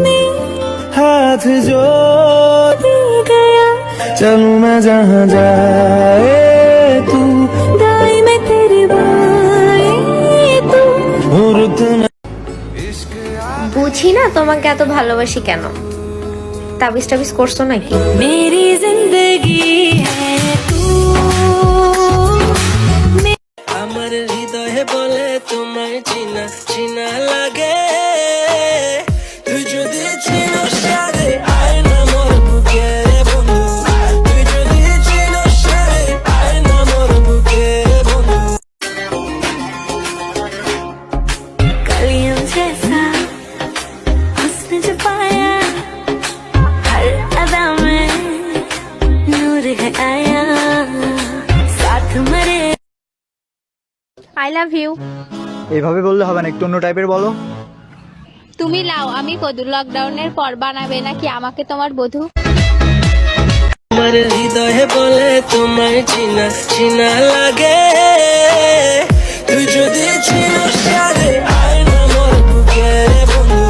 में हाथ जो दे गया, चलूं मैं जहाँ जाए तू, दाएं मैं तेरे बाएं तू, रुत में। বুঝি না তোমাকে এত ভালোবাসি কেন, তাবিজ টাবিজ করছো নাকি? मेरी जिंदगी है तू, আমার হৃদয়ে বলে তোমায় চিনা চিনা লাগে, তুই যদি চিনস সারে আয় না মোর বুকে বন্ধু, তুই যদি চিনস সারে আয় না মোর বুকে বন্ধু। कलियों जैसा हुस्न जो पाया, हर अदा में नूर है आया, साथ मरे। I love you. এইভাবে বললে হবে না, একটু অন্য টাইপের বলো। তুমি লাও আমি কদু, লকডাউনের পর বানাবে নাকি আমাকে তোমার বধূ? আমার হৃদয়ে বলে তোমায় চিনা চিনা লাগে, তুই যদি চিনস সারে আয় না মোর বুকে বন্ধু,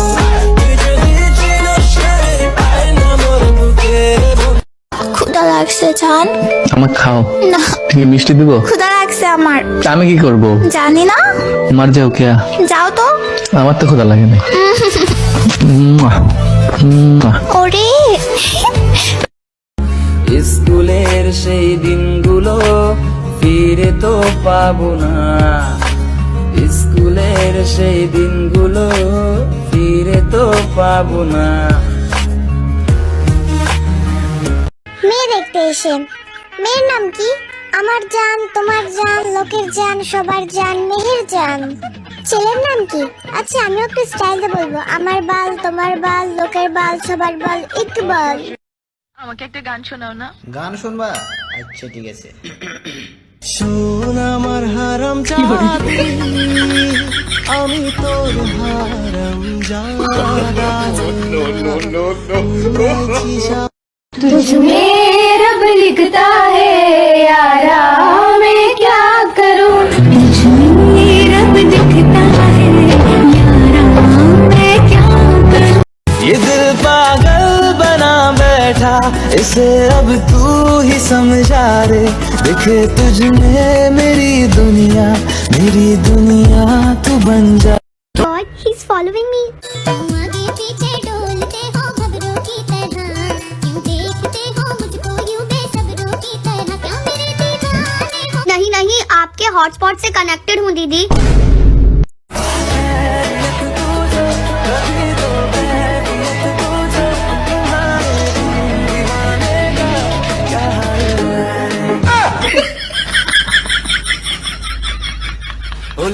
তুই যদি চিনস সারে আয় না মোর বুকে বন্ধু। ক্ষুধা লাগছে জান, আমাকে খাও না ঠিক মিষ্টি দিব। ক্ষুধা লাগছে আমার, তা আমি কি করবো? জানি না, মার যাও কে? যাও তো। আমার তো ক্ষুধা লাগে না। ওরে স্কুলের সেই দিনগুলো ফিরে তো পাবো না, স্কুলের সেই দিনগুলো ফিরে তো পাবো না। মেয়ে দেখতে এসে, মেয়ের নাম কি? আমার জান, তোমার জান, লোকের জান, সবার জান, মেহের জান। ছেলের নাম কি? আচ্ছা আমিও একটু স্টাইলে বলবো, আমার বাল, তোমার বাল, লোকের বাল, সবার বাল, ইকবাল। গান শুনবা? আচ্ছা ঠিক আছে। শোন আমার হারাম জাদি, আমি তোর হারাম জাদা। तुझमें रब लिखता है यारा, मैं क्या करूं? तुझमें रब लिखता है यारा, मैं क्या करूं? ये दिल पागल बना बैठा, इसे अब तू ही समझा रे, देखे तुझ में मेरी दुनिया तू बन जा। God, he's following me. आगे पीछे डोलते हो भवरों की तरह, क्यों देखते हो मुझको यूं बेसब्रों की तरह, क्या मेरे दीवाने हो? नहीं नहीं, आपके हॉटस्पॉट से कनेक्टेड हूँ दीदी।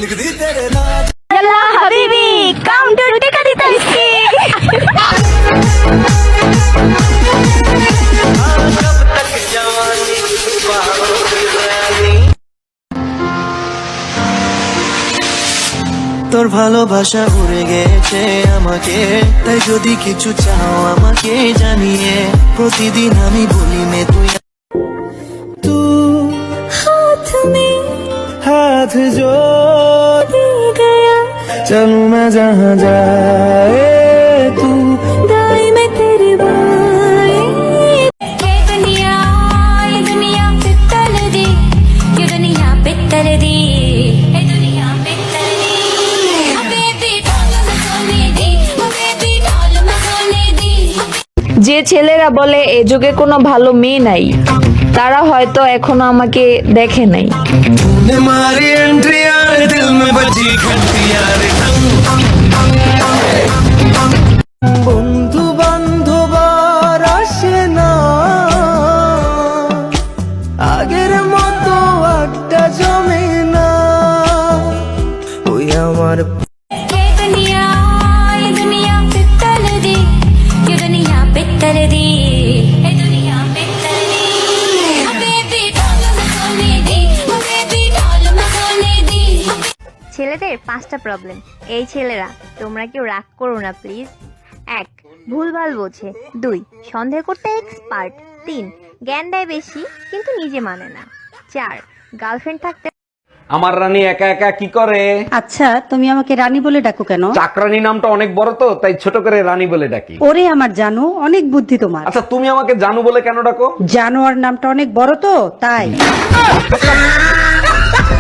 लिख दी तेरे नाम यल्ला हबीबी काउंटर टिका दी तस्की। कब तक जवानी তোর ভালোবাসা উড়ে গেছে আমাকে, তাই যদি কিছু চাও আমাকে জানিয়ে, প্রতিদিন আমি বলি মে তুই तू हाथ में हाथ जो दे गया, चलूं मैं जहाँ जाए तू, दाएं मैं तेरे बाएं। ये दुनिया पित्तल दी, ये दुनिया पित्तल दी, ये दुनिया पित्तल दी। बेबी ढोल मचाने दी, बेबी ढोल मचाने दी। যে ছেলেরা বলে এ যুগে কোনো ভালো মেয়ে নাই, তারা হয়তো এখনো আমাকে দেখে নাই। तूने मारी एंट्री यार, दिल में बजी घंटी यार। बंधु बांधव আর আসে না, আগের মতো একটা জমে না, ওই আমার ये दुनिया पित्तल दी, ये दुनिया पित्तल दी, ये दुनिया पित्तल दी। बेबी ढोल मचाने दी, बेबी ढोल मचाने दी। ছেলেদের 5টা প্রবলেম। এই ছেলেরা তোমরা কেউ রাগ করো না প্লিজ। 1. ভুলভাল বোঝে। 2. সন্দেহ করতে এক্সপার্ট। 3. জ্ঞান দেয় বেশি কিন্তু নিজে মানে না। 4. গার্লফ্রেন্ড থাকতে আমার রানী একা একা কি করে? আচ্ছা তুমি আমাকে রানী বলে ডাকো কেন? চাকরানী নামটা অনেক বড় তো, তাই ছোট করে রানী বলে ডাকি। ওরে আমার জানো, অনেক বুদ্ধি তোমার। আচ্ছা তুমি আমাকে জানু বলে কেন ডাকো? জানোয়ার নামটা অনেক বড় তো তাই।